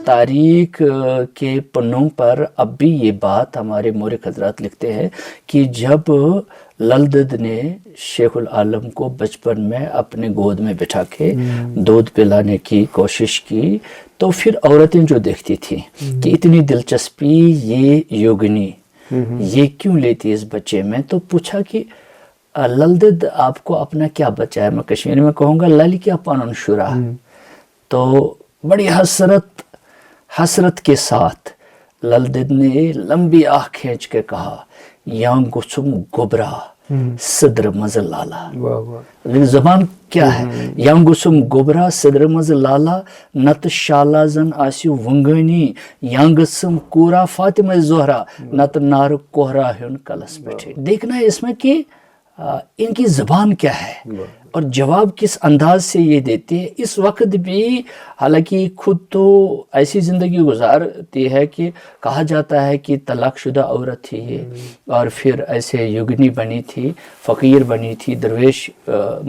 تاریخ کے پنوں پر اب بھی یہ بات ہمارے مورخ حضرات لکھتے ہیں کہ جب للدد نے شیخ العالم کو بچپن میں اپنے گود میں بٹھا کے دودھ پلانے کی کوشش کی تو پھر عورتیں جو دیکھتی تھیں کہ اتنی دلچسپی یہ یوگنی یہ کیوں لیتی اس بچے میں، تو پوچھا کہ للدد آپ کو اپنا کیا بچہ ہے؟ میں کشمیری میں کہوں گا لل کیا پانن شورا. تو بڑی حسرت کے ساتھ للدد نے لمبی آہ کھینچ کے کہا یاں گسم گبرا صدر مز لالا. زبان کیا ہے؟ یاں گسم گبرا صدر مز لالا نت شالا زن آسیو ونگنی یاں گسم کورا فاطمہ زہرا نت نار کوہرا ہن کلس بیٹھے. دیکھنا ہے اس میں کہ ان کی زبان کیا ہے اور جواب کس انداز سے یہ دیتے ہیں. اس وقت بھی حالانکہ خود تو ایسی زندگی گزارتی ہے کہ کہا جاتا ہے کہ طلاق شدہ عورت تھی یہ اور پھر ایسے یوگنی بنی تھی، فقیر بنی تھی، درویش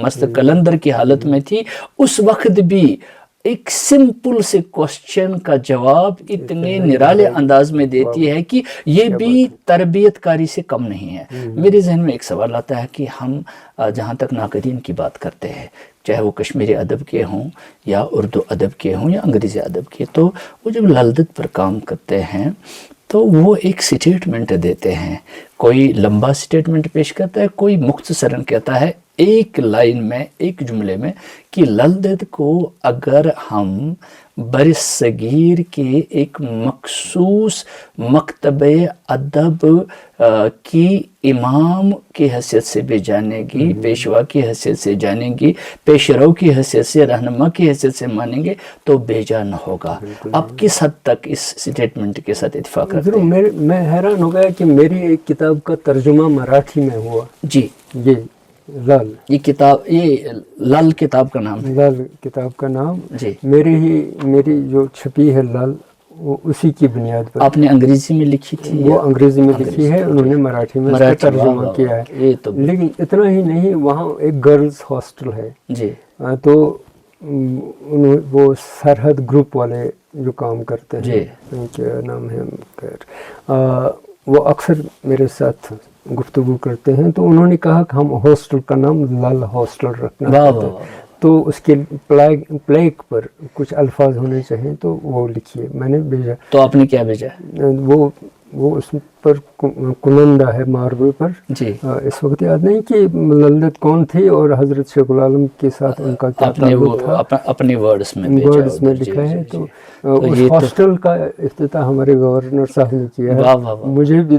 مست قلندر کی حالت میں تھی. اس وقت بھی ایک سمپل سے کوسچن کا جواب اتنے نرالے انداز میں دیتی ہے کہ یہ بھی تربیت کاری سے کم نہیں ہے. میرے ذہن میں ایک سوال آتا ہے کہ ہم جہاں تک ناقدین کی بات کرتے ہیں، چاہے وہ کشمیری ادب کے ہوں یا اردو ادب کے ہوں یا انگریزی ادب کے، تو وہ جب للدد پر کام کرتے ہیں تو وہ ایک سٹیٹمنٹ دیتے ہیں. کوئی لمبا سٹیٹمنٹ پیش کرتا ہے، کوئی مختصراً کہتا ہے ایک لائن میں، ایک جملے میں کہ للدد کو اگر ہم برصغیر کے ایک مخصوص مکتبہ ادب کی امام کی حیثیت سے بھی جانیں گی، پیشوا کی حیثیت سے جانیں گی، پیش رو کی حیثیت سے، رہنما کی حیثیت سے مانیں گے تو بے جا نہ ہوگا. اب کس حد تک اس سٹیٹمنٹ کے ساتھ اتفاق رکھتے ہیں؟ میں حیران ہو گیا کہ میری ایک کتاب کا ترجمہ مراٹھی میں ہوا. جی، یہ لل، یہ کتاب، یہ لل کتاب کا نام ہے. لل کتاب کا نام جی، میری جو چھپی ہے لل، وہ اسی کی بنیاد پر. آپ نے انگریزی میں لکھی تھی؟ وہ انگریزی میں لکھی ہے، انہوں نے مراٹھی میں اس کا ترجمہ کیا ہے. لیکن اتنا ہی نہیں، وہاں ایک گرلز ہاسٹل ہے. جی، تو وہ سرحد گروپ والے جو کام کرتے ہیں، کیا نام ہے، وہ اکثر میرے ساتھ گفتگو کرتے ہیں. تو انہوں نے کہا کہ ہم ہاسٹل کا نام لل ہاسٹل رکھنا چاہتے ہیں، تو اس کے پلیک پر کچھ الفاظ ہونے چاہیے، تو وہ لکھیے. میں نے بھیجا. تو آپ نے کیا بھیجا؟ وہ اس پر کنندہ ہے ماروے پر. جی، اس وقت یاد نہیں کہ للدت کون تھی اور حضرت شیخ العالم کے ساتھ ان کا کیا تعلق تھا. اپنے ورڈز میں لکھا ہے. تو اس ہاسٹل کا افتتاح ہمارے گورنر صاحب نے کیا ہے. مجھے بھی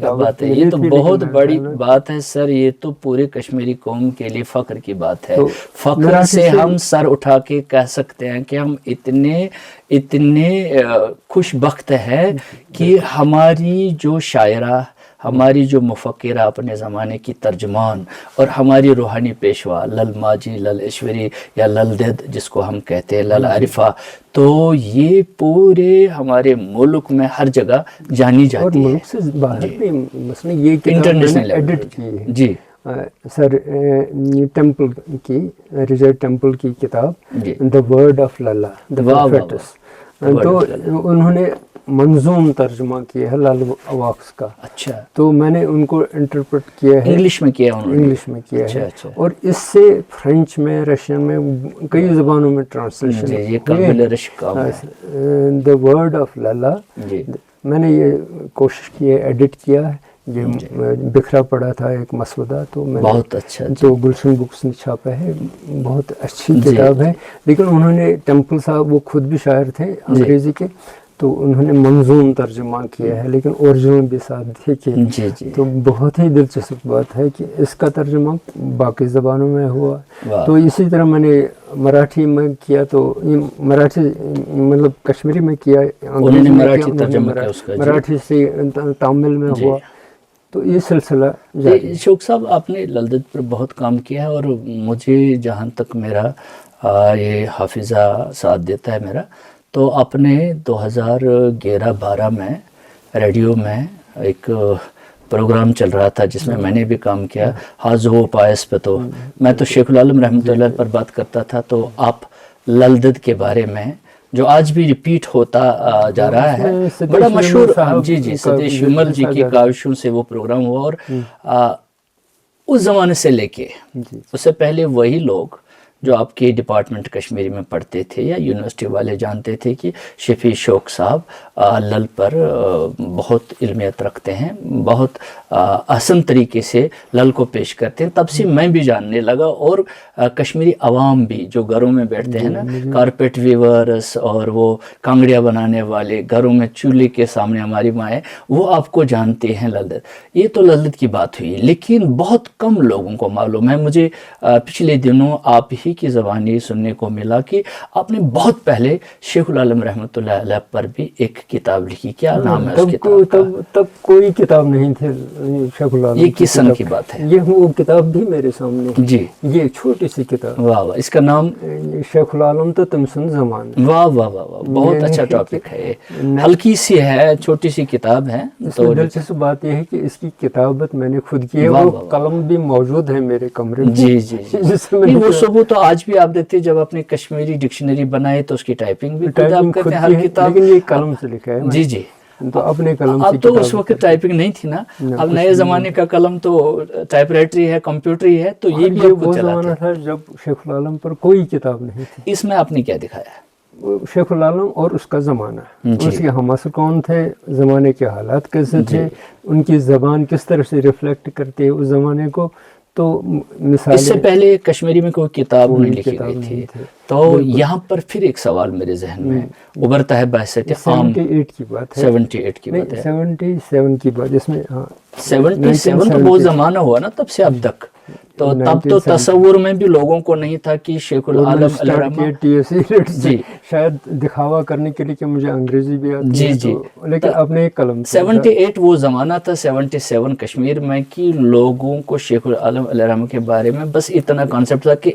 بات ہے. یہ تو بہت بڑی بات ہے سر، یہ تو پورے کشمیری قوم کے لیے فخر کی بات ہے. فخر سے ہم سر اٹھا کے کہہ سکتے ہیں کہ ہم اتنے خوش بخت ہے کہ ہماری جو شاعرہ، ہماری جو مفکرہ اپنے زمانے کی ترجمان اور ہماری روحانی پیشوا لل ماجی، لل ایشوری یا للدد جس کو ہم کہتے ہیں، لل عارفہ، تو یہ پورے ہمارے ملک میں ہر جگہ جانی جاتی ہے. اور ملک سے باہر بھی، مثلا یہ کتاب میں نے ایڈٹ کی ہے. جی سر، ٹیمپل کی، ریجر ٹیمپل کی کتاب the word of Lalla, the prophetess. تو انہوں نے منظوم ترجمہ کیا ہے لل واقس کا. اچھا. تو میں نے ان کو انٹرپریٹ کیا ہے، انگلش میں کیا ہے، انگلش میں کیا ہے. اور اس سے فرینچ میں، رشین میں، کئی زبانوں میں ٹرانسلیشن. یہ قابل رشک کام ہے. دا ورڈ آف للا. میں نے یہ کوشش کی ہے، ایڈٹ کیا ہے. یہ بکھرا پڑا تھا ایک مسودہ، تو میں بہت اچھا، تو گلشن بکس نے چھاپا ہے. بہت اچھی کتاب ہے. لیکن انہوں نے، ٹیمپل صاحب وہ خود بھی شاعر تھے انگریزی کے، تو انہوں نے منظوم ترجمہ کیا ہے، لیکن اوریجنل بھی ساتھ دیکھے. تو بہت ہی دلچسپ بات ہے کہ اس کا ترجمہ باقی زبانوں میں ہوا. تو اسی طرح میں نے مراٹھی میں کیا، تو مراٹھی مطلب کشمیری میں کیا، مراٹھی سے تامل میں ہوا. تو یہ سلسلہ جاری. شوق صاحب، آپ نے للدت پر بہت کام کیا ہے، اور مجھے جہاں تک میرا یہ حافظہ ساتھ دیتا ہے میرا، تو آپ نے 2011-12 میں ریڈیو میں ایک پروگرام چل رہا تھا جس میں نے بھی کام کیا، حاضو پائس پہ. تو میں تو شیخ العالم رحمۃ اللہ پر بات کرتا تھا، تو آپ للدت کے بارے میں جو آج بھی ریپیٹ ہوتا جا رہا ہے. بڑا مشہور جی جی ستیش ومل جی کی کاوشوں سے وہ پروگرام ہوا, اور اس زمانے سے لے کے اس سے پہلے وہی لوگ جو آپ کے ڈپارٹمنٹ کشمیری میں پڑھتے تھے یا یونیورسٹی والے جانتے تھے کہ شفیع شوق صاحب لل پر بہت علمیت رکھتے ہیں, بہت احسن طریقے سے لل کو پیش کرتے ہیں. تب سے میں بھی جاننے لگا, اور کشمیری عوام بھی جو گھروں میں بیٹھتے ہیں نا, کارپیٹ ویورس اور وہ کانگڑیاں بنانے والے, گھروں میں چولہے کے سامنے ہماری مائیں, وہ آپ کو جانتے ہیں للدت. یہ تو للدت کی بات ہوئی, لیکن بہت کم لوگوں کو معلوم ہے. مجھے پچھلے دنوں آپ ہی کی زبان یہ سننے کو ملا کہ آپ نے بہت پہلے شیخ العالم رحمۃ اللہ علیہ پر بھی ایک کتاب لکھی. کیا نام ہے اس کتاب کا؟ تب کوئی کتاب نہیں تھی شیخ العالم. یہ کس سن کی بات ہے؟ یہ وہ کتاب بھی میرے سامنے جی, یہ چھوٹی سی کتاب. واہ واہ, اس کا نام شیخ العالم تو تمسن زمان. واہ واہ واہ واہ, بہت اچھا ٹاپک ہے. ہلکی سی ہے, چھوٹی سی کتاب ہے. تو دلچسپ بات یہ ہے کہ اس کی کتابت میں نے خود کی ہے, وہ قلم بھی موجود ہے میرے کمرے میں. جی جی جی, وہ ثبوت تو آج بھی آپ دیکھتے, جب اپنے کشمیری ڈکشنری بنائے تو اس کی ٹائپنگ بھی خود آپ کرتے ہیں ہر کتاب. لیکن یہ قلم سے لکھا ہے. جی جی, تو اپنے قلم سے. اب تو اس وقت ٹائپنگ نہیں تھی نا, اب نئے زمانے کا قلم تو ٹائپ رائٹری ہے, کمپیوٹر ہی ہے, تو یہ بھی وہ زمانہ تھا جب شیخ العالم پر کوئی کتاب نہیں تھی. اس میں آپ نے کیا دکھایا؟ شیخ العالم اور اس کا زمانہ, اس کے ہم عصر کون تھے, زمانے کے حالات کیسے تھے, ان کی زبان کس طرح سے ریفلیکٹ کرتے اس زمانے کو. تو مثال اس سے پہلے کشمیری میں کوئی کتاب نہیں لکھی گئی تھی. تو یہاں پر پھر ایک سوال میرے ذہن میں ابھرتا ہے, بحثیت عام. 78 کی بات ہے. 78 کی بات ہے. 77 کی بات, اس میں 77 تو وہ زمانہ ہوا نا تب سے اب تک. تو تب تو تصور میں بھی لوگوں کو نہیں تھا کہ شیخ العالم جی شاید دکھاوا کرنے کے لیے کہ مجھے انگریزی بھی آتی ہے. جی جی, لیکن اپنے ایک قلم. 78 وہ زمانہ تھا, 77 کشمیر میں, کہ لوگوں کو شیخ العالم علیہ الرحمہ کے بارے میں بس اتنا کانسیپٹ تھا کہ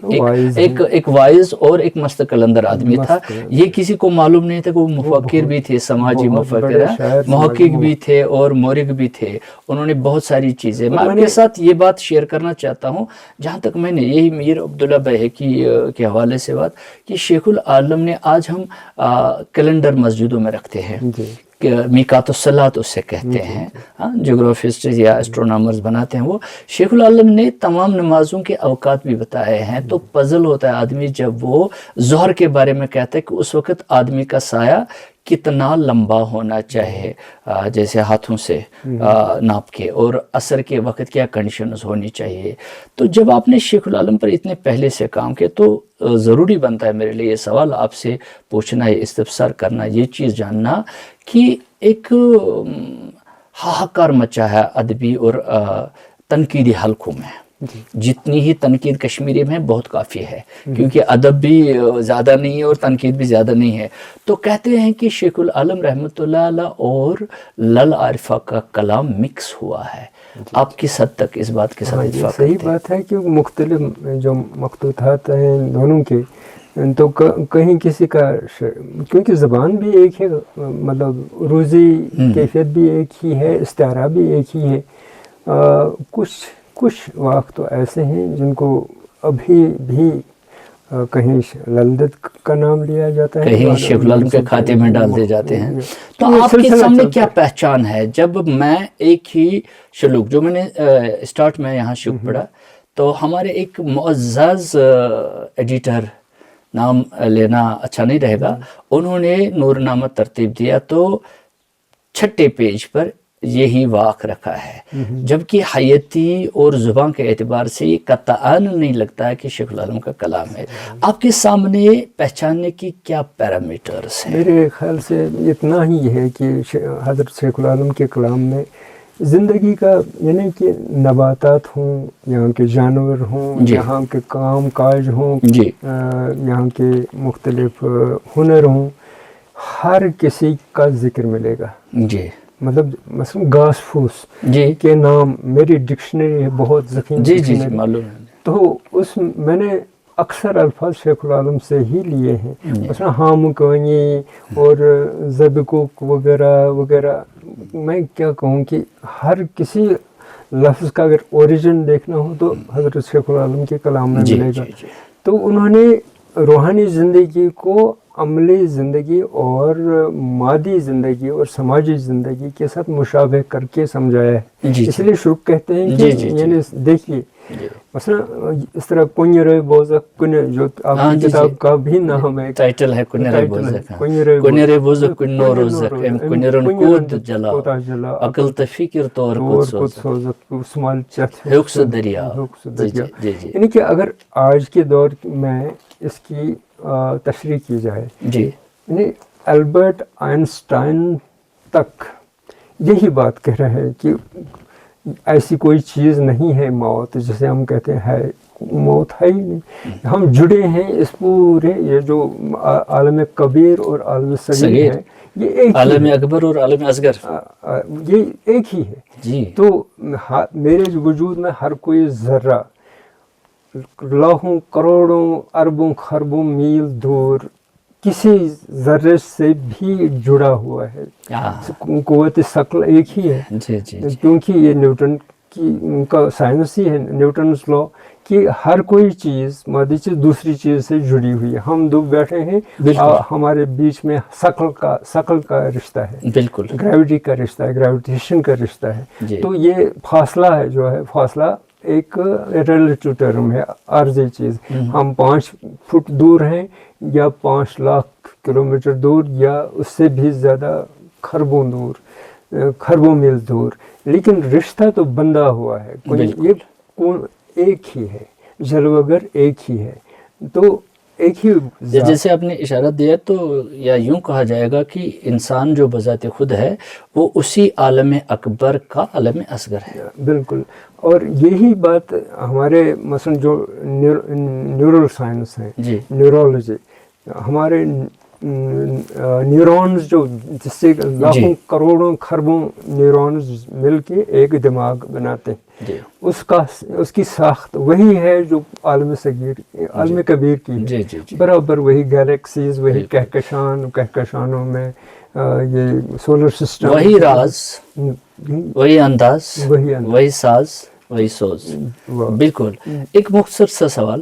ایک وائز اور ایک مستقل اندر آدمی تھا. یہ کسی کو معلوم نہیں تھا کہ وہ مفکر بھی تھے, سماجی مفکر, محقق بھی تھے اور مورخ بھی تھے. انہوں نے بہت ساری چیزیں. میں آپ کے ساتھ یہ بات شیئر کرنا چاہتا ہوں, جہاں تک میں نے یہی میر عبداللہ بہیکی کے حوالے سے بات کہ شیخ العالم نے, آج ہم کیلنڈر مسجدوں میں رکھتے ہیں, میقات الصلاۃ اسے کہتے ہیں, جغرافسٹ یا اسٹرونامرز بناتے ہیں. وہ شیخ العالم نے تمام نمازوں کے اوقات بھی بتائے ہیں. تو پزل ہوتا ہے آدمی جب وہ ظہر کے بارے میں کہتا ہے کہ اس وقت آدمی کا سایہ کتنا لمبا ہونا چاہیے, جیسے ہاتھوں سے ناپ کے, اور عصر کے وقت کیا کنڈیشنز ہونی چاہیے. تو جب آپ نے شیخ العالم پر اتنے پہلے سے کام کیا, تو ضروری بنتا ہے میرے لیے یہ سوال آپ سے پوچھنا, یہ استفسار کرنا, یہ چیز جاننا کہ ایک ہاہاکار مچا ہے ادبی اور تنقیدی حلقوں میں. جتنی ہی تنقید کشمیری میں بہت کافی ہے, کیونکہ ادب بھی زیادہ نہیں ہے اور تنقید بھی زیادہ نہیں ہے. تو کہتے ہیں کہ شیخ العالم رحمۃ اللہ علیہ اور لل عارفہ کا کلام مکس ہوا ہے. آپ کس حد تک اس بات کے ساتھ اتفاق کرتے ہیں؟ صحیح بات ہے کہ مختلف جو مخطوطات ہیں دونوں کے, تو کہیں کسی کا, کیونکہ زبان بھی ایک ہے, مطلب روزی کیفیت بھی ایک ہی ہے, استعارہ بھی ایک ہی ہے. کچھ واقع تو ایسے ہیں جن کو ابھی بھی کہیں للدت کا نام لیا جاتا ہے, کہیں شیخ العالم کے کھاتے میں ڈال دے جاتے ہیں. تو آپ کے سامنے کیا پہچان ہے جب میں ایک ہی شلوک, جو میں نے اسٹارٹ میں یہاں شلوک پڑھا, تو ہمارے ایک معزز ایڈیٹر, نام لینا اچھا نہیں رہے گا, انہوں نے نور نامہ ترتیب دیا, تو 6 پیج پر یہی واقع رکھا ہے, جبکہ حیاتی اور زبان کے اعتبار سے یہ قطعاً نہیں لگتا ہے کہ شیخ العالم کا کلام ہے. آپ کے سامنے پہچاننے کی کیا پیرامیٹرز ہیں؟ میرے خیال سے اتنا ہی ہے کہ حضرت شیخ العالم کے کلام میں زندگی کا, یعنی کہ نباتات ہوں, یہاں کے جانور ہوں, یہاں کے کام کاج ہوں, یہاں کے مختلف ہنر ہوں, ہر کسی کا ذکر ملے گا. جی, مطلب مثلا گھاس پھوس کے نام میری ڈکشنری ہے, بہت ذخیرہ. جی معلوم ہے. تو اس میں نے اکثر الفاظ شیخ العالم سے ہی لیے ہیں, مثلا ہام کوئنی اور زبکوک وغیرہ وغیرہ. میں کیا کہوں کہ ہر کسی لفظ کا اگر اوریجن دیکھنا ہو تو حضرت شیخ العالم کے کلام میں ملے گا. تو انہوں نے روحانی زندگی کو عملی زندگی اور مادی زندگی اور سماجی زندگی کے ساتھ مشابہ کر کے سمجھایا ہے. جی اس لیے شروع کہتے ہیں کہ یعنی دیکھیے مثلا اس طرح کنیرے بوزک کن جو آپ کی کتاب کا بھی نام ہے, ٹائٹل ہے کنیرے بوزک کنو روزک کنیرن کود جلا عقل تا فکر طور کود سوزک اسمال چت حکس دریا. یعنی کہ اگر آج کے دور میں اس کی تشریح کی جائے جی یعنی البرٹ آئنسٹائن تک یہی بات کہہ رہے ہیں کہ ایسی کوئی چیز نہیں ہے موت جسے ہم کہتے ہیں ہے, موت ہے ہی نہیں. ہم جڑے ہیں اس پورے یہ جو عالم کبیر اور عالم صغیر ہے, یہ ایک عالم اکبر اور عالم اصغر یہ ایک ہی ہے. جی تو میرے وجود میں ہر کوئی ذرہ لاکھوں کروڑوں اربوں خربوں میل دور کسی ذرے سے بھی جڑا ہوا ہے. قوت ثقل ایک ہی ہے. کیونکہ یہ نیوٹن کی ان کا سائنس ہی ہے, نیوٹنس لا, کہ ہر کوئی چیز مادی چیز دوسری چیز سے جڑی ہوئی ہے. ہم دو بیٹھے ہیں, ہمارے بیچ میں ثقل کا رشتہ ہے, بالکل گریوٹی کا رشتہ ہے, گریویٹیشن کا رشتہ ہے. تو یہ فاصلہ ہے جو ہے, فاصلہ ایک ریلیٹو ٹرم ہے, عارضی چیز. ہم 5 فٹ دور ہیں یا 5 لاکھ کلومیٹر دور یا اس سے بھی زیادہ خربوں دور, خربوں میل دور, لیکن رشتہ تو بندھا ہوا ہے. یہ ایک ہی ہے, جلوگر ایک ہی ہے. تو ایک ہی جیسے آپ نے اشارہ دیا تو یا یوں کہا جائے گا کہ انسان جو بذات خود ہے وہ اسی عالم اکبر کا عالم اصغر ہے. بالکل. اور یہی بات ہمارے مثلا جو نیورل سائنس ہیں, نیورولوجی, ہمارے نیورونز جو جس سے لاکھوں کروڑوں خربوں نیورونز مل کے ایک دماغ بناتے ہیں, اس کی ساخت وہی ہے جو عالم صغیر عالم کبیر کی ہے. برابر وہی گیلیکسیز, وہی کہکشانوں میں یہ سولر سسٹم, وہی راز, وہی انداز, وہی ساز, وہی سوز. بالکل. ایک مختصر سا سوال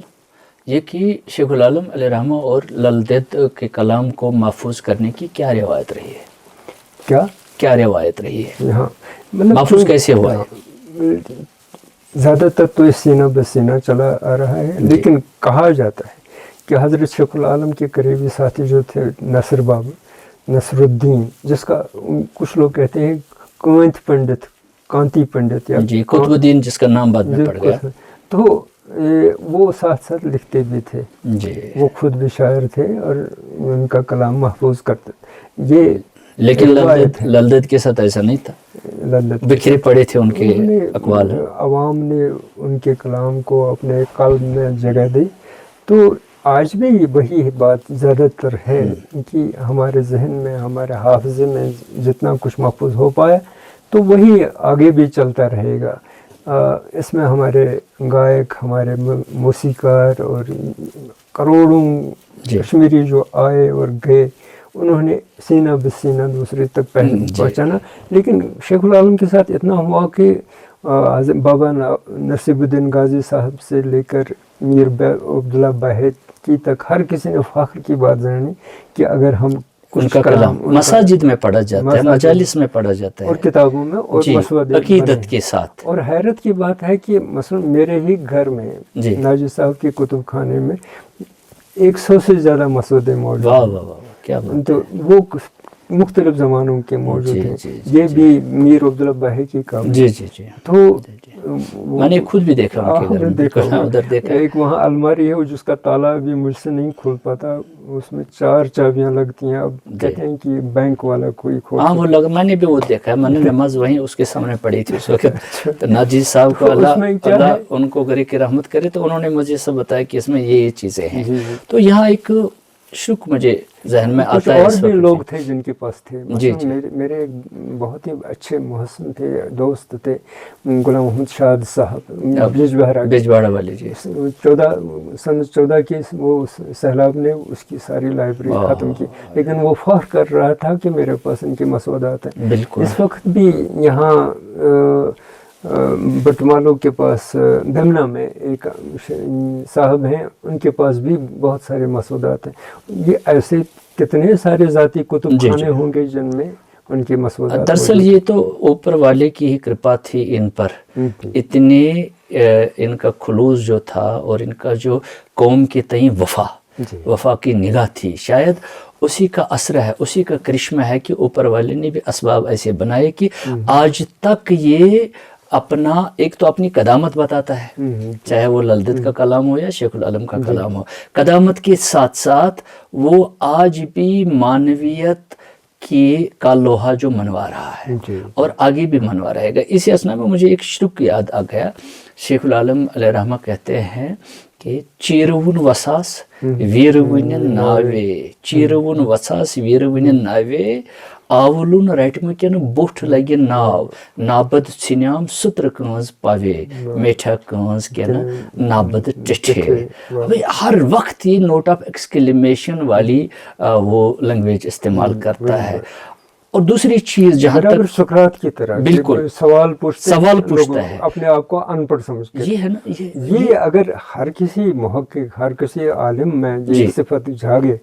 یہ کہ شیخ العالم علیہ رحمہ اور للدید کے کلام کو محفوظ کرنے کی کیا روایت رہی ہے؟ کیا روایت رہی ہے؟ محفوظ کیسے ہوا ہے؟ زیادہ تر تو سینہ بسینہ چلا آ رہا ہے, لیکن کہا جاتا ہے کہ حضرت شیخ العالم کے قریبی ساتھی جو تھے نصر بابا, نصر الدین, جس کا کچھ لوگ کہتے ہیں کانتی پنڈت یا قطب الدین, جس کا نام بعد میں پڑ گیا, تو وہ ساتھ ساتھ لکھتے بھی تھے. وہ خود بھی شاعر تھے اور ان کا کلام محفوظ کرتے. یہ لیکن للدید کے ساتھ ایسا نہیں تھا, بکھرے پڑے تھے ان کے اقوال. عوام نے ان کے کلام کو اپنے قلب میں جگہ دی. تو آج بھی وہی بات زیادہ تر ہے کہ ہمارے ذہن میں, ہمارے حافظے میں جتنا کچھ محفوظ ہو پایا تو وہی آگے بھی چلتا رہے گا. اس میں ہمارے گائک, ہمارے موسیقار اور کروڑوں کشمیری جو آئے اور گئے, انہوں نے سینہ بسینہ دوسرے تک پہنچانا. لیکن شیخ العالم کے ساتھ اتنا ہوا کہ بابا نصیب الدین غازی صاحب سے لے کر میر عبداللہ باہت کی تک ہر کسی نے فخر کی بات جانی کہ اگر ہم ان کا کلام مساجد میں پڑھا جاتا ہے, مجالس میں پڑھا جاتا ہے, اور کتابوں میں, اور عقیدت کے ساتھ. اور حیرت کی بات ہے کہ مثلا میرے ہی گھر میں ناجی صاحب کے کتب خانے میں 100 سے زیادہ مسودے موجود ہیں. واہ واہ واہ, کیا بات. تو وہ مختلف زمانوں کے موجود ہیں. یہ بھی میر عبداللہ باہی کی کام. تو میں نے خود بھی دیکھا ادھر دیکھا. ایک وہاں الماری ہے جس کا تالا بھی مجھ سے نہیں کھول پاتا, اس میں 4 چابیاں لگتی ہیں. اب کہتے ہیں کہ بینک والا کوئی کھول. ہاں وہ لگا, میں نے بھی وہ دیکھا ہے. میں نے نماز وہیں اس کے سامنے پڑھی تھی اس وقت. ناجی صاحب کو اللہ ان کو غریق رحمت کرے, تو انہوں نے مجھے سب بتایا کہ اس میں یہ چیزیں ہیں. تو یہاں ایک شک مجھے ذہن میں آتا ہے. اور بھی لوگ تھے جن کے پاس تھے. میرے بہت ہی اچھے محسن تھے, دوست تھے, غلام محمد شاد صاحب بجواڑا والے. سن 14 کی وہ سیلاب نے اس کی ساری لائبریری ختم کی, لیکن وہ فخر کر رہا تھا کہ میرے پاس ان کے مسودات ہیں. بالکل. اس وقت بھی یہاں بٹمالوں کے پاس بھمنا میں ایک صاحب ہیں، ان کے پاس بھی بہت سارے مسودات ہیں. یہ ایسے کتنے سارے ذاتی کتب خانے ہوں گے جن میں ان کے مسودات. دراصل یہ تو اوپر والے کی ہی کرپا تھی ان پر، اتنے ان کا خلوص جو تھا اور ان کا جو قوم کے تئیں وفا کی نگاہ تھی، شاید اسی کا اثر ہے، اسی کا کرشمہ ہے کہ اوپر والے نے بھی اسباب ایسے بنائے کہ آج تک یہ اپنا ایک تو اپنی قدامت بتاتا ہے، چاہے وہ للدت کا کلام ہو یا شیخ العالم کا کلام ہو، قدامت کے ساتھ ساتھ وہ آج بھی معنویت کا لوہا جو منوا رہا ہے اور آگے بھی منوا رہے گا. اسی اسنا میں مجھے ایک شرک یاد آ گیا. شیخ العالم علیہ رحمہ کہتے ہیں کہ چیرون وساس ویرون ناوے، چیرون وساس ویرون ناوے، آولون رٹمکن بوٹھ لگہ ناو، نابد ژھنیام ستر کانز پوے، میٹھا کانز کن نابد ٹٹھے. ہر وقت یہ نوٹ آف ایکسکلیمیشن والی وہ لینگویج استعمال کرتا ہے. اور دوسری چیز جہاں تک سقراط کی طرح بالکل سوال پوچھتا ہے، اپنے آپ کو ان پڑھ سمجھتے یہ ہے نا. یہ اگر ہر کسی محقق، ہر کسی عالم میں یہ صفت جھاگے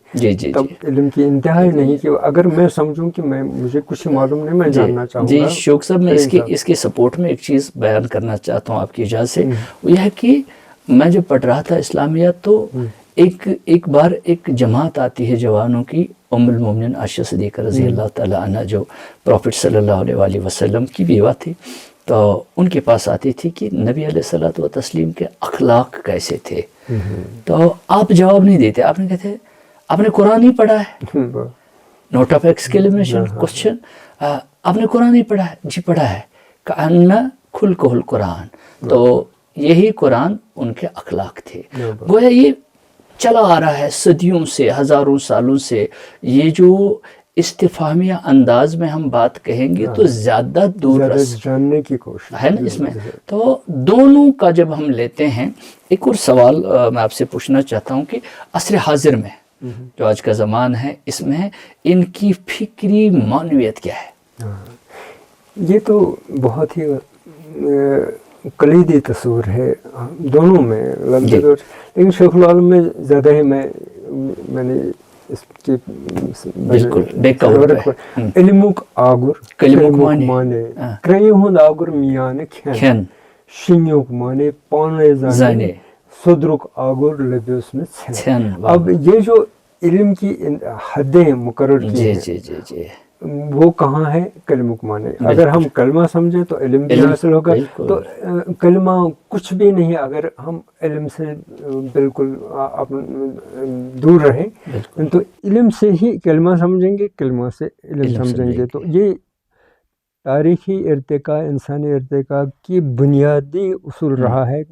تب علم کی انتہا ہی نہیں کہ اگر میں سمجھوں کہ مجھے کچھ معلوم نہیں، میں جاننا چاہوں گا. شوق صاحب میں اس کے سپورٹ میں ایک چیز بیان کرنا چاہتا ہوں آپ کی اجازت سے. وہ یہ ہے کہ میں جب پڑھ رہا تھا اسلامیات تو ایک بار ایک جماعت آتی ہے جوانوں کی، ام المومنین عائشہ صدیقہ رضی اللہ تعالیٰ عنہ جو پروفٹ صلی اللہ علیہ وآلہ وسلم کی بیوہ تھی، تو ان کے پاس آتی تھی کہ نبی علیہ الصلوۃ والتسلیم کے اخلاق کیسے تھے. تو آپ جواب نہیں دیتے، آپ نے کہتے آپ نے قرآن نہیں پڑھا ہے، نوٹ آف ایکسکلیمیشن کوشچن، آپ نے قرآن نہیں پڑھا ہے؟ جی پڑھا ہے. کأن خلقہ القرآن. تو یہی قرآن ان کے اخلاق تھے. گویا یہ چلا آ رہا ہے صدیوں سے، ہزاروں سالوں سے. یہ جو استفہامیہ انداز میں ہم بات کہیں گے تو زیادہ دور رس جاننے کی کوشش ہے نا اس میں. تو دونوں کا جب ہم لیتے ہیں، ایک اور سوال میں آپ سے پوچھنا چاہتا ہوں کہ عصر حاضر میں جو آج کا زمان ہے، اس میں ان کی فکری معنویت کیا ہے؟ یہ تو بہت ہی کلیدی تصور ہے دونوں میں، لیکن شیخ العالم میں زیادہ ہی میں نے اس کی علمک آگر کلمک مانے کرے ہند آگر میان کھین شنیک مانے پانے زانے صدرک آگر لبیس میں چھن. اب یہ جو علم کی حدیں مقرر کی ہیں وہ کہاں ہے؟ کلمک مانے. اگر ہم کلمہ سمجھیں تو علم بھی حاصل ہوگا. تو کلمہ کچھ بھی نہیں اگر ہم علم سے بالکل دور رہیں. تو علم سے ہی کلمہ سمجھیں گے، کلمہ سے علم سمجھیں گے. تو یہ تاریخی ارتقاء، انسانی ارتقاء کی بنیادی اصول رہا ہے.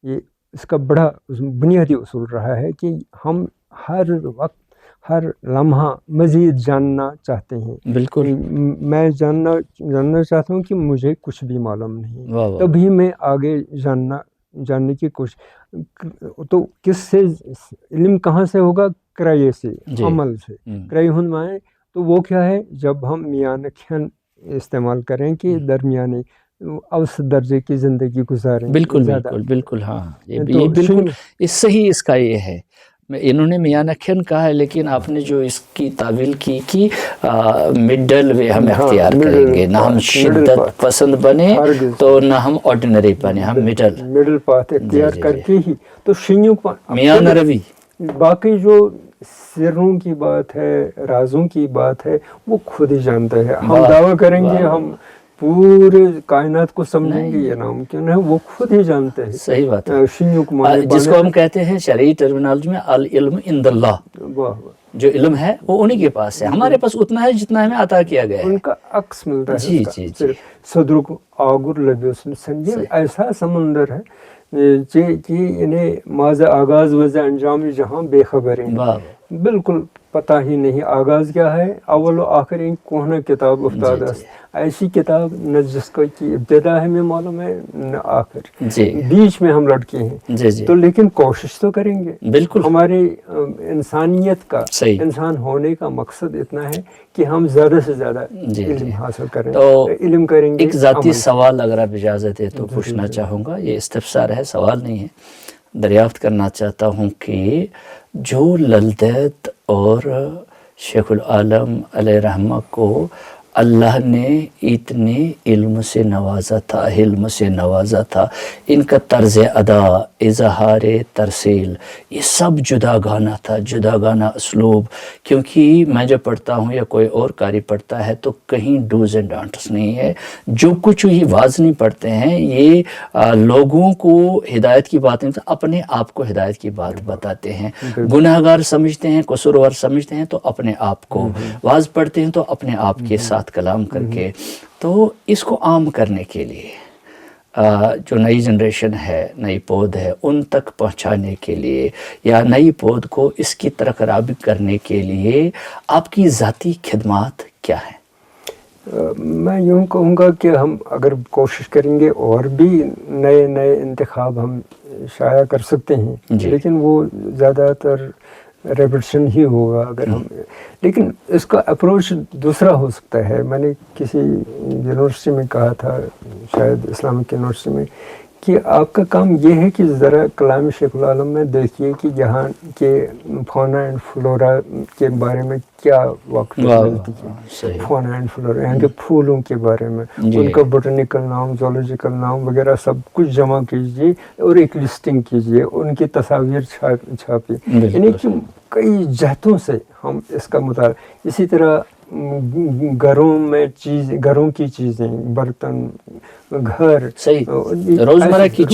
یہ اس کا بڑا بنیادی اصول رہا ہے کہ ہم ہر وقت، ہر لمحہ مزید جاننا چاہتے ہیں. بالکل میں جاننا چاہتا ہوں کہ مجھے کچھ بھی معلوم نہیں، تبھی میں آگے جاننے کی کوشش. تو کس سے علم کہاں سے ہوگا؟ کرائے سے، عمل سے. کرائے ہند مائیں تو وہ کیا ہے؟ جب ہم میان کھین استعمال کریں کہ درمیانے اوسط درجے کی زندگی گزاریں. بالکل بالکل بالکل. ہاں یہ بالکل صحیح اس کا یہ ہے. انہوں نے میاں نکھن کہا ہے، لیکن آپ نے جو اس کی تعویل کی کہ مڈل وے ہم اختیار کریں گے، نہ ہم شدت پسند بنے تو نہ ہم آرڈینری بنے، ہم مڈل پاتھ اختیار کر کے ہی. تو شنیک میاں نروی. باقی جو سروں کی بات ہے، رازوں کی بات ہے، وہ خود ہی جانتا ہے. ہم دعویٰ کریں گے ہم پورے کائنات کو سمجھیں گے، یہ ناممکن ہے. وہ خود ہی جانتے ہیں. صحیح بات ہے. جس کو ہم کہتے ہیں شرعی ٹرمینالوجی میں العلم عند اللہ، جو علم ہے وہ انہی کے پاس ہے. ہمارے پاس اتنا ہے جتنا ہمیں عطا کیا گیا ہے. ان کا عکس ملتا ہے. جی جی جی. صدرک آگر لبیس یہ ایسا سمندر ہے کہ انہیں ماضی آغاز وضع انجام جہاں بے خبر ہیں، بالکل پتہ ہی نہیں آغاز کیا ہے، اول و آخر ان کوہنا کتاب افتاد است، ایسی کتاب نہ جس کو کی ابتدا ہمیں معلوم ہے نہ آخر، بیچ میں ہم لڑکے ہیں، تو لیکن کوشش تو کریں گے. بالکل ہماری انسانیت کا، انسان ہونے کا مقصد اتنا ہے کہ ہم زیادہ سے زیادہ علم حاصل کریں، تو علم کریں گے. ایک ذاتی سوال اگر آپ اجازت ہے تو پوچھنا چاہوں گا، یہ استفسار ہے، سوال نہیں ہے. دریافت کرنا چاہتا ہوں کہ جو للدید اور شیخ العالم علیہ رحمہ کو اللہ نے اتنے علم سے نوازا تھا، علم سے نوازا تھا، ان کا طرز ادا، اظہار ترسیل، یہ سب جدا گانا تھا، جدا گانا اسلوب. کیونکہ میں جب پڑھتا ہوں یا کوئی اور قاری پڑھتا ہے تو کہیں ڈوز اینڈ ڈانٹس نہیں ہے. جو کچھ ہی واضح پڑھتے ہیں یہ لوگوں کو ہدایت کی بات نہیں، اپنے آپ کو ہدایت کی بات بتاتے ہیں. گناہگار سمجھتے ہیں، قصوروار سمجھتے ہیں تو اپنے آپ کو، واضح پڑھتے ہیں تو اپنے آپ کے ساتھ کلام کر کے. تو اس کو عام کرنے کے لیے جو نئی جنریشن ہے، نئی پود ہے، ان تک پہنچانے کے لیے یا نئی پود کو اس کی طرح راغب کرنے کے لیے آپ کی ذاتی خدمات کیا ہیں؟ میں یوں کہوں گا کہ ہم اگر کوشش کریں گے اور بھی نئے نئے انتخاب ہم شائع کر سکتے ہیں، لیکن وہ زیادہ تر ریپٹیشن ہی ہوگا اگر ہم، لیکن اس کا اپروچ دوسرا ہو سکتا ہے. میں نے کسی یونیورسٹی میں کہا تھا، شاید اسلامک یونیورسٹی میں، کہ آپ کا کام یہ ہے کہ ذرا کلام شیخ العالم میں دیکھیے کہ یہاں کے فونا اینڈ فلورا کے بارے میں کیا واقعی ملتی ہے، فونا اینڈ فلورا یہاں کے پھولوں کے بارے میں، ان کا بوٹینیکل نام، زولوجیکل نام وغیرہ سب کچھ جمع کیجیے اور ایک لسٹنگ کیجیے، ان کی تصاویر چھاپیے. یعنی کہ کئی جہتوں سے ہم اس کا مطالعہ. اسی طرح گھروں کی چیزیں، برتن، گھر، روزمرہ کی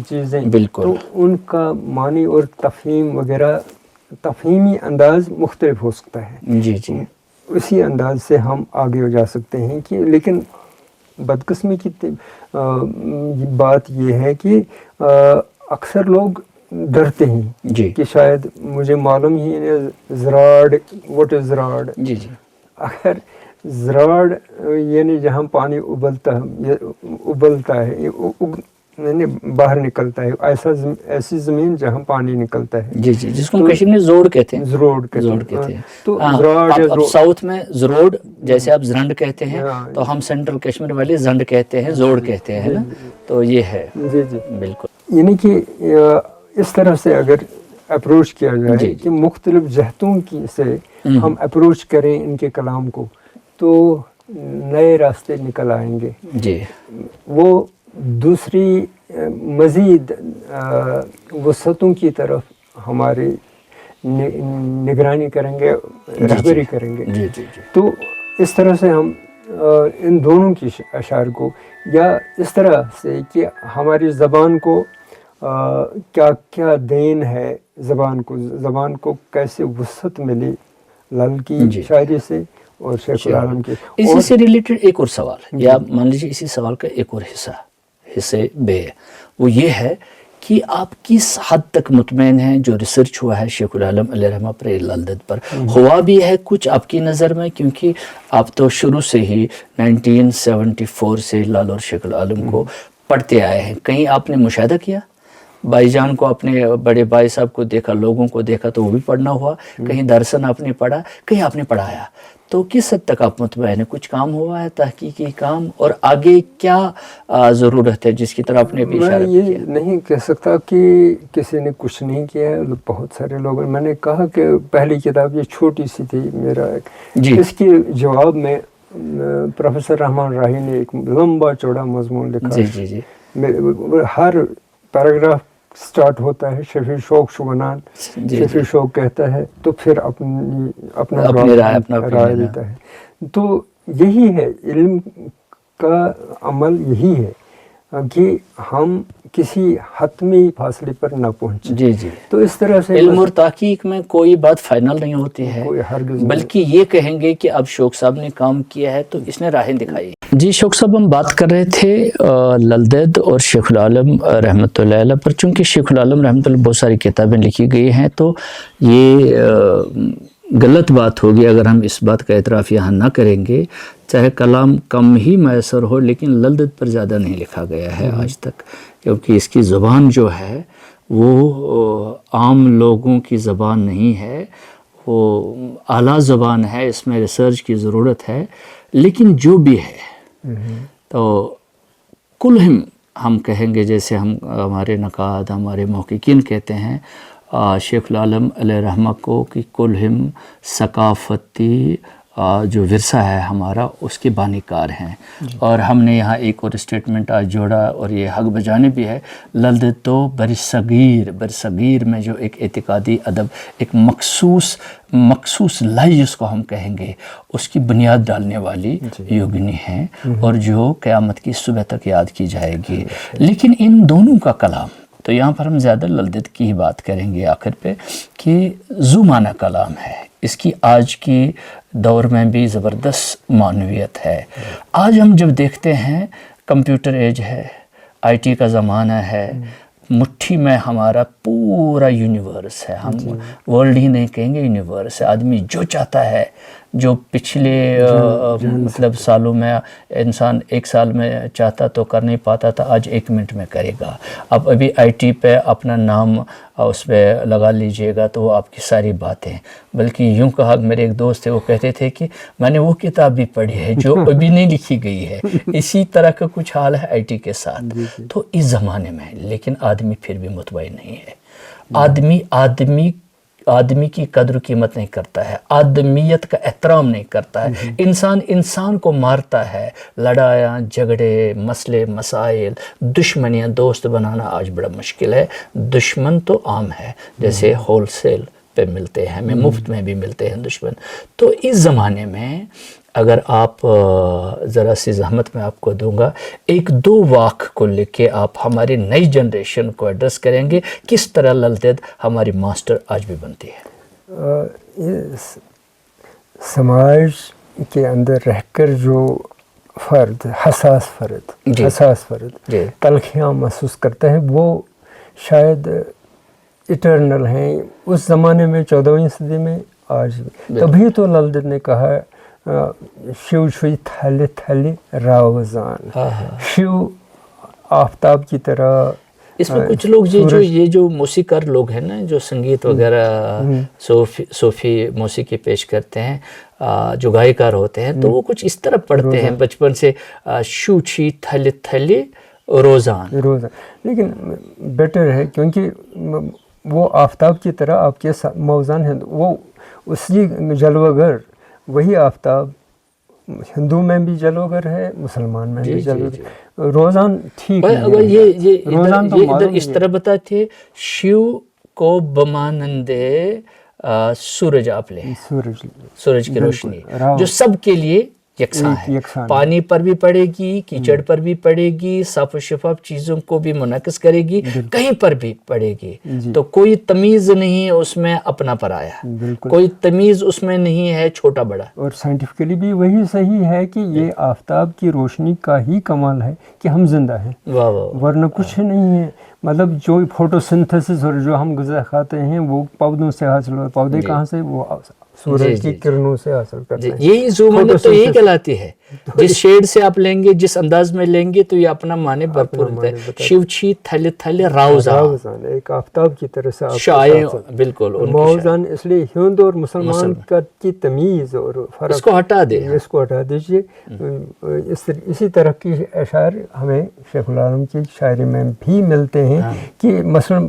چیزیں، تو ان کا معنی اور تفہیم وغیرہ، تفہیمی انداز مختلف ہو سکتا ہے. جی جی، اسی انداز سے ہم آگے جا سکتے ہیں. کہ لیکن بدقسمی کی بات یہ ہے کہ اکثر لوگ ڈرتے ہیں کہ شاید مجھے معلوم ہی نہیں زراعت، واٹ از زراعت. جی جی، اگر زراعت یعنی جہاں پانی ابلتا ہے، یعنی باہر نکلتا ہے، ایسی زمین جہاں پانی نکلتا ہے. جی جی، جس کو کشمیر میں زروڑ کہتے ہیں. زروڑ کہتے ہیں. تو اب ساؤتھ میں زروڑ جیسے آپ زرنڈ کہتے ہیں، تو ہم سینٹرل کشمیر والے زنڈ کہتے ہیں، زوڑ کہتے ہیں نا. تو یہ ہے. جی جی، بالکل. یعنی کہ اس طرح سے اگر اپروچ کیا جائے کہ مختلف جہتوں کی سے ہم اپروچ کریں ان کے کلام کو، تو نئے راستے نکل آئیں گے. جی، وہ دوسری مزید وسعتوں کی طرف ہماری نگرانی کریں گے، رہبری کریں گے. جی جی جی. تو اس طرح سے ہم ان دونوں کی اشعار کو، یا اس طرح سے کہ ہماری زبان کو کیا کیا دین ہے، زبان کو کیسے وسعت ملی لل کی شاعری سے اور شیخ العالم کی. اسی سے ریلیٹڈ ایک اور سوال ہے، یا مان لیجیے اسی سوال کا ایک اور حصے بے ہے، وہ یہ ہے کہ آپ کس حد تک مطمئن ہیں جو ریسرچ ہوا ہے شیخ العالم علیہ رحمہ پر، للدید پر ہوا بھی ہے کچھ آپ کی نظر میں؟ کیونکہ آپ تو شروع سے ہی 1974 سے لال اور شیخ العالم کو پڑھتے آئے ہیں. کہیں آپ نے مشاہدہ کیا؟ بھائی جان کو، اپنے بڑے بھائی صاحب کو دیکھا، لوگوں کو دیکھا تو وہ بھی پڑھنا ہوا، کہیں درسن آپ نے پڑھا، کہیں آپ نے پڑھایا، تو کس حد تک آپ مطمئن ہیں؟ کچھ کام ہوا ہے، تحقیقی کام، اور آگے کیا ضرورت ہے جس کی طرف آپ نے بھی اشارہ کیا؟ میں یہ نہیں کہہ سکتا کہ کسی نے کچھ نہیں کیا ہے، بہت سارے لوگ. میں نے کہا کہ پہلی کتاب یہ چھوٹی سی تھی میرا، اس کے جواب میں پروفیسر رحمان راہی نے ایک لمبا چوڑا مضمون لکھا. جی جی، ہر پیراگراف سٹارٹ ہوتا ہے شفیع شوق شبنان، شفیع شوق کہتا ہے تو پھر اپنا رائے دیتا ہے. تو یہی ہے علم کا عمل، یہی ہے کہ ہم کسی حتمی فاصلے پر نہ پہنچے. جی جی. تو اس طرح سے علم اور تحقیق میں کوئی بات فائنل نہیں ہوتی ہے، بلکہ یہ کہیں گے کہ اب شوق صاحب نے کام کیا ہے تو اس نے راہیں دکھائی. جی شوق صاحب، ہم بات کر رہے تھے للدید اور شیخ العالم رحمۃ اللہ علیہ پر. چونکہ شیخ العالم رحمۃ اللہ بہت ساری کتابیں لکھی گئی ہیں، تو یہ غلط بات ہوگی اگر ہم اس بات کا اعتراف یہاں نہ کریں گے. چاہے کلام کم ہی میسر ہو لیکن للدت پر زیادہ نہیں لکھا گیا ہے آج تک، کیونکہ اس کی زبان جو ہے وہ عام لوگوں کی زبان نہیں ہے، وہ اعلیٰ زبان ہے، اس میں ریسرچ کی ضرورت ہے. لیکن جو بھی ہے تو کلہم ہم کہیں گے، جیسے ہمارے نقاد، ہمارے محققین کہتے ہیں شیخ العالم علیہ رحمہ کو کہ کلہم ثقافتی جو ورثہ ہے ہمارا اس کے بانی کار ہیں. اور ہم نے یہاں ایک اور اسٹیٹمنٹ آج جوڑا اور یہ حق بجانے بھی ہے، للدت تو برصغیر میں جو ایک اعتقادی ادب، ایک مخصوص لائی جس کو ہم کہیں گے، اس کی بنیاد ڈالنے والی یوگنی ہیں اور جو قیامت کی صبح تک یاد کی جائے گی. لیکن ان دونوں کا کلام، تو یہاں پر ہم زیادہ للدت کی ہی بات کریں گے آخر پہ، کہ ذو معنی کلام ہے. اس کی آج کی دور میں بھی زبردست معنویت ہے. آج ہم جب دیکھتے ہیں کمپیوٹر ایج ہے، آئی ٹی کا زمانہ ہے، مٹھی میں ہمارا پورا یونیورس ہے، ہم ورلڈ ہی نہیں کہیں گے، یونیورس ہے. آدمی جو چاہتا ہے، جو پچھلے مطلب سالوں میں انسان ایک سال میں چاہتا تو کر نہیں پاتا تھا، آج 1 منٹ میں کرے گا. اب ابھی آئی ٹی پہ اپنا نام اس پہ لگا لیجئے گا تو وہ آپ کی ساری باتیں، بلکہ یوں کہا، میرے ایک دوست تھے وہ کہتے تھے کہ میں نے وہ کتاب بھی پڑھی ہے جو ابھی نہیں لکھی گئی ہے. اسی طرح کا کچھ حال ہے آئی ٹی کے ساتھ. تو اس زمانے میں لیکن آدمی پھر بھی مطمئن نہیں ہے. آدمی کی قدر و قیمت نہیں کرتا ہے، آدمیت کا احترام نہیں کرتا ہے. انسان کو مارتا ہے. لڑائیاں، جھگڑے، مسئلے، مسائل، دشمنیاں، دوست بنانا آج بڑا مشکل ہے. دشمن تو عام ہے، جیسے ہول سیل پہ ملتے ہیں، ہمیں مفت میں بھی ملتے ہیں دشمن. تو اس زمانے میں اگر آپ ذرا سی زحمت میں آپ کو دوں گا، 1-2 واقع کو لکھ کے آپ ہماری نئی جنریشن کو ایڈریس کریں گے کس طرح للدت ہماری ماسٹر آج بھی بنتی ہے. سماج کے اندر رہ کر جو فرد حساس فرد تلخیاں محسوس کرتا ہے، وہ شاید اٹرنل ہیں. اس زمانے میں 14ویں صدی میں، آج بھی. تبھی تو للدت نے کہا شیو چھوئی تھلے تھلے راوزان، شیو آفتاب کی طرح. اس میں کچھ لوگ یہ جو موسیقار لوگ ہیں نا، جو سنگیت وغیرہ صوفی موسیقی پیش کرتے ہیں، جو گائیکار ہوتے ہیں، تو وہ کچھ اس طرح پڑھتے ہیں بچپن سے، شو چھی تھلے تھلے روزان. لیکن بیٹر ہے، کیونکہ وہ آفتاب کی طرح آپ کے موزان ہیں، وہ اسی جلوہ گر، وہی آفتاب ہندو میں بھی جلوہ گر ہے، مسلمان میں بھی جلوہ گر. روزان ٹھیک ہے، یہ اس طرح بتاتے، شیو کو بمانندے سورج آپ لیں، سورج کی روشنی جو سب کے لیے یکساں ہے. پانی پر بھی پڑے گی، کیچڑ پر بھی پڑے گی، صاف و شفاف چیزوں کو بھی منعکس کرے گی، کہیں پر بھی پڑے گی. تو کوئی تمیز نہیں ہے اس میں اپنا پرایا، کوئی تمیز اس میں نہیں ہے چھوٹا بڑا. اور سائنٹیفکلی بھی وہی صحیح ہے کہ یہ آفتاب کی روشنی کا ہی کمال ہے کہ ہم زندہ ہیں، ورنہ کچھ نہیں ہے. مطلب جو فوٹو سنتھسس اور جو ہم غذا کھاتے ہیں وہ پودوں سے حاصل ہوتا ہے. پودے کہاں سے؟ وہ سورج کی کرنوں سے حاصل کرتے ہیں. یہی ذو معنی تو یہی کہلاتی ہے. جس شیڈ سے آپ لیں گے، جس انداز میں لیں گے، تو یہ اپنا معنی بھرپور ہوتا ہے. شیو چھی تھلے تھلے راوزان، ایک آفتاب کی طرح سے شائع. بالکل موزان، اس لیے ہند اور مسلمان کی تمیز اور فرق اس کو ہٹا دے، اس کو ہٹا دیجیے. اسی طرح کی اشعار ہمیں شیخ العالم کی شاعری میں بھی ملتے ہیں، کہ مثلا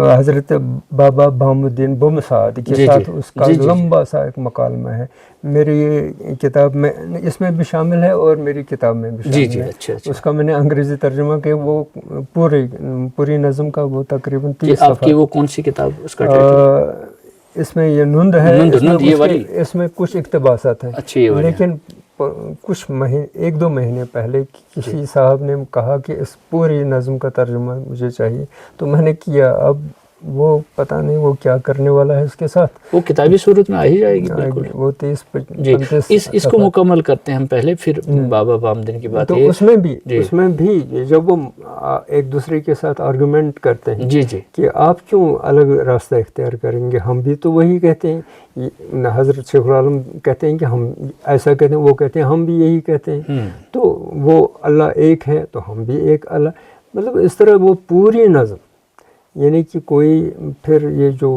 حضرت بابا بام الدین بمسعد کے ساتھ اس کا لمبا سا ایک مکالمہ ہے. میری یہ کتاب میں اس میں بھی شامل ہے اور میری کتاب میں بھی شامل ہے. اس کا میں نے انگریزی ترجمہ کیا، وہ پوری نظم کا وہ تقریباً 30 آپ کی وہ کون سی کتاب؟ اس کا اس میں یہ نند ہے، اس میں کچھ اقتباسات ہیں. لیکن کچھ 1-2 مہینے پہلے کسی صاحب نے کہا کہ اس پوری نظم کا ترجمہ مجھے چاہیے، تو میں نے کیا. اب وہ پتہ نہیں وہ کیا کرنے والا ہے اس کے ساتھ. وہ کتابی صورت میں آ ہی جائے گی بالکل. وہ 30-35 اس کو مکمل کرتے ہیں ہم پہلے, پھر بابا بامدین کی بات. تو اس میں بھی جب وہ ایک دوسرے کے ساتھ آرگومنٹ کرتے ہیں کہ آپ کیوں الگ راستہ اختیار کریں گے, ہم بھی تو وہی کہتے ہیں. حضرت شیخ العالم کہتے ہیں کہ ہم ایسا کہتے ہیں, وہ کہتے ہیں ہم بھی یہی کہتے ہیں. تو وہ اللہ ایک ہے تو ہم بھی ایک اللہ, مطلب اس طرح وہ پوری نظم, یعنی کہ کوئی پھر یہ جو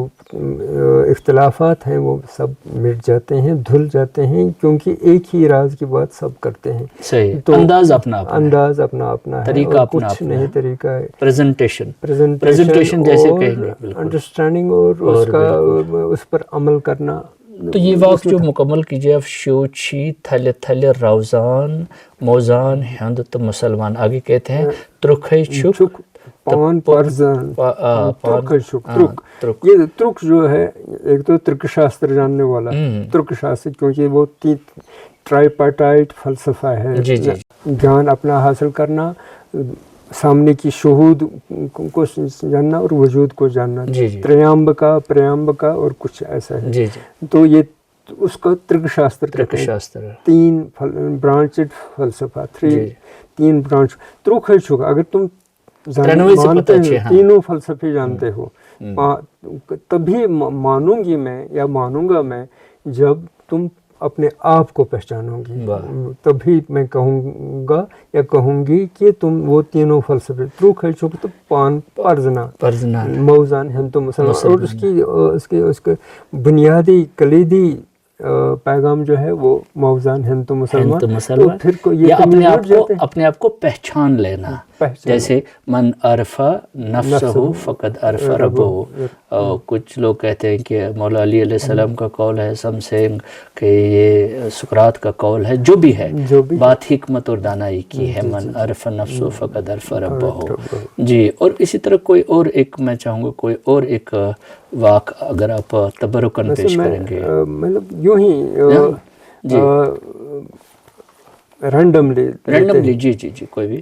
اختلافات ہیں وہ سب مٹ جاتے ہیں, دھل جاتے ہیں, کیونکہ ایک ہی راز کی بات سب کرتے ہیں. صحیح. تو انداز اپنا اپنا ہے, طریقہ اپنا کچھ نہیں طریقہ ہے, پریزنٹیشن جیسے کہیں گے, انڈرسٹینڈنگ اور اس پر عمل کرنا. تو یہ واقع جو مکمل کیجیے آپ, شوچی تھل تھل روزان موزان ہند تو مسلمان, آگے کہتے ہیں ترکھے چھک پان پرزن ترک. یہ ترک جو ہے ایک تو ترک شاستر جاننے والا, ترک شاستر, کیونکہ وہ ٹرائیپارٹائٹ فلسفہ ہے. جان اپنا حاصل کرنا, سامنے کی شہود کو جاننا اور وجود کو جاننا. پریامبکا اور کچھ ایسا ہے. تو یہ اس کا ترک شاستر 3 برانچڈ فلسفہ, 3 برانچ. ترک ہے چھوک, اگر تم مانتے ہیں, تینوں فلسفے جانتے ہو, تبھی مانوں گی میں یا مانوں گا میں جب تم اپنے آپ کو پہچانو گی, تبھی میں کہوں گا یا کہوں گی کہ تم وہ تینوں فلسفے ترک ہے چھپ تو پان پرزنا موزان ہم تو مسلمان. اور اس کے بنیادی کلیدی پیغام جو ہے وہ موزان ہند تو مسلمان. تو پھر یہ اپنے آپ کو پہچان لینا, جیسے من عرفہ نفسہ فقد عرف ربہ. کچھ لوگ کہتے ہیں کہ مولا علی علیہ السلام کا قول ہے, سم سینگ کہ یہ سقراط کا قول ہے, جو بھی ہے بات حکمت اور دانائی کی ہے, من عرف نفسہ فقد عرف ربہ. جی. اور اسی طرح کوئی اور ایک میں چاہوں گا, کوئی اور ایک واقع اگر آپ تبرکن پیش کریں گے. مطلب یوں ہی رینڈملی جی کوئی بھی.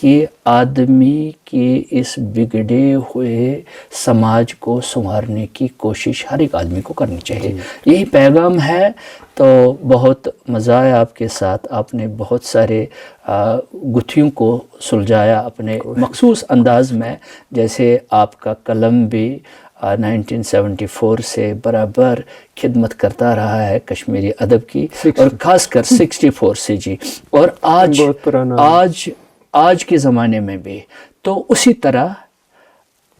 کہ آدمی کی اس بگڑے ہوئے سماج کو سنوارنے کی کوشش ہر ایک آدمی کو کرنی چاہیے. یہی پیغام ہے. تو بہت مزہ آیا آپ کے ساتھ. آپ نے بہت سارے گتھیوں کو سلجھایا اپنے مخصوص انداز میں. جیسے آپ کا قلم بھی 1974 سے برابر خدمت کرتا رہا ہے کشمیری ادب کی، اور خاص کر 64 سے جی، اور آج کے زمانے میں بھی. تو اسی طرح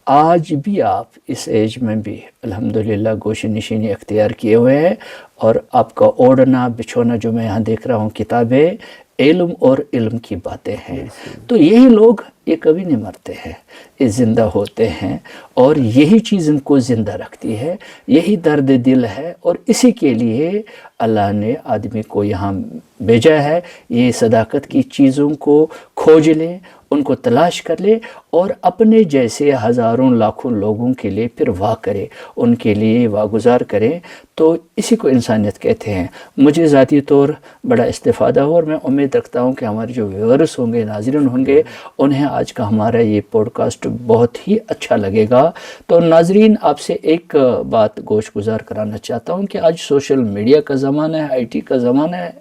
آج بھی آپ اس ایج میں بھی الحمدللہ گوش نشینی اختیار کیے ہوئے ہیں، اور آپ کا اوڑھنا بچھونا جو میں یہاں دیکھ رہا ہوں کتابیں علم اور علم کی باتیں ہیں. تو یہی لوگ یہ کبھی نہیں مرتے ہیں، یہ زندہ ہوتے ہیں، اور یہی چیز ان کو زندہ رکھتی ہے، یہی درد دل ہے، اور اسی کے لیے اللہ نے آدمی کو یہاں بھیجا ہے. یہ صداقت کی چیزوں کو کھوج لیں، ان کو تلاش کر لے، اور اپنے جیسے ہزاروں لاکھوں لوگوں کے لیے پھر واہ کرے، ان کے لیے واگزار کریں. تو اسی کو انسانیت کہتے ہیں. مجھے ذاتی طور بڑا استفادہ ہو، اور میں امید رکھتا ہوں کہ ہمارے جو ویورز ہوں گے، ناظرین ہوں گے، انہیں آج کا ہمارا یہ پوڈ کاسٹ بہت ہی اچھا لگے گا. تو ناظرین، آپ سے ایک بات گوش گزار کرانا چاہتا ہوں کہ آج سوشل میڈیا کا زمانہ ہے، آئی ٹی کا زمانہ ہے،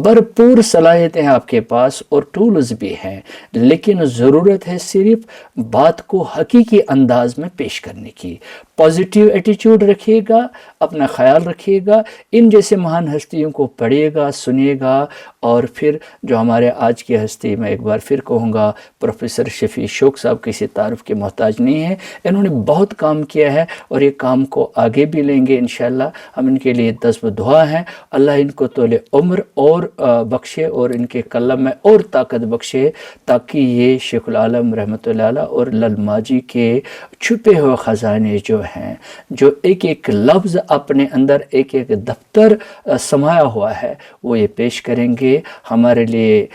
بھرپور صلاحیتیں ہیں آپ کے پاس اور ٹولز بھی ہیں، لیکن ضرورت ہے صرف بات کو حقیقی انداز میں پیش کرنے کی. پازیٹیو ایٹیچیوڈ رکھیے گا، اپنا خیال رکھیے گا، ان جیسے مہان ہستیوں کو پڑھیے گا، سنیے گا. اور پھر جو ہمارے آج کی ہستی، میں ایک بار پھر کہوں گا، پروفیسر شفیع شوق صاحب کسی تعارف کے محتاج نہیں ہیں. انہوں نے بہت کام کیا ہے، اور یہ کام کو آگے بھی لیں گے انشاءاللہ. ہم ان کے لیے دست دعا ہیں. اللہ ان کو طول عمر اور بخشے، اور ان کے قلم میں اور طاقت بخشے، تاکہ یہ شیخ العالم رحمۃ اللہ علیہ اور لل ماجی کے چھپے ہوئے خزانے جو ہیں، جو ایک ایک لفظ اپنے اندر ایک ایک دفتر سمایا ہوا ہے، وہ یہ پیش کریں گے. ہمارے لیے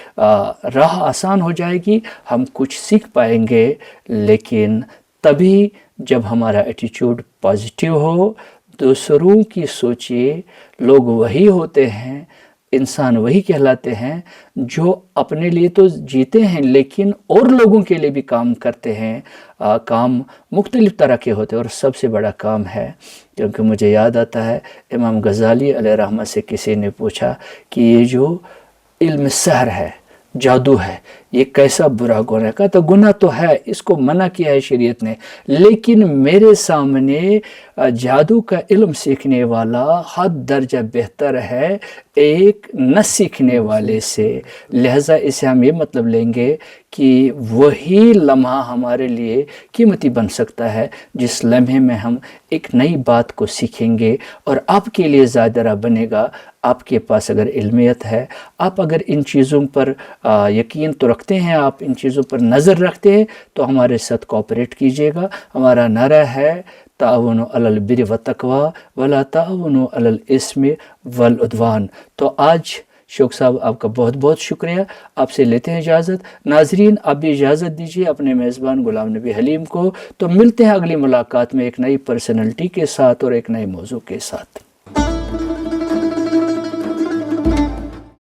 راہ آسان ہو جائے گی، ہم کچھ سیکھ پائیں گے. لیکن تبھی جب ہمارا ایٹیچیوڈ پازیٹیو ہو. دوسروں کی سوچیے، لوگ وہی ہوتے ہیں، انسان وہی کہلاتے ہیں جو اپنے لیے تو جیتے ہیں لیکن اور لوگوں کے لیے بھی کام کرتے ہیں. کام مختلف طرح کے ہوتے ہیں، اور سب سے بڑا کام ہے، کیونکہ مجھے یاد آتا ہے امام غزالی علیہ رحمہ سے کسی نے پوچھا کہ یہ جو علم سحر ہے، جادو ہے، یہ کیسا برا گناہ؟ کا تو گناہ تو ہے، اس کو منع کیا ہے شریعت نے، لیکن میرے سامنے جادو کا علم سیکھنے والا حد درجہ بہتر ہے ایک نہ سیکھنے والے سے. لہٰذا اسے ہم یہ مطلب لیں گے کہ وہی لمحہ ہمارے لیے قیمتی بن سکتا ہے جس لمحے میں ہم ایک نئی بات کو سیکھیں گے، اور آپ کے لیے زیادہ بنے گا. آپ کے پاس اگر علمیت ہے، آپ اگر ان چیزوں پر یقین تو رکھتے ہیں، آپ ان چیزوں پر نظر رکھتے ہیں، تو ہمارے ساتھ کوآپریٹ کیجیے گا. ہمارا نعرہ ہے تعاونوا علی البر والتقوی ولا تعاونوا علی الاثم والعدوان. تو آج شوق صاحب آپ کا بہت بہت شکریہ. آپ سے لیتے ہیں اجازت. ناظرین، آپ بھی اجازت دیجیے اپنے میزبان غلام نبی حلیم کو. تو ملتے ہیں اگلی ملاقات میں ایک نئی پرسنالٹی کے ساتھ اور ایک نئے موضوع کے ساتھ.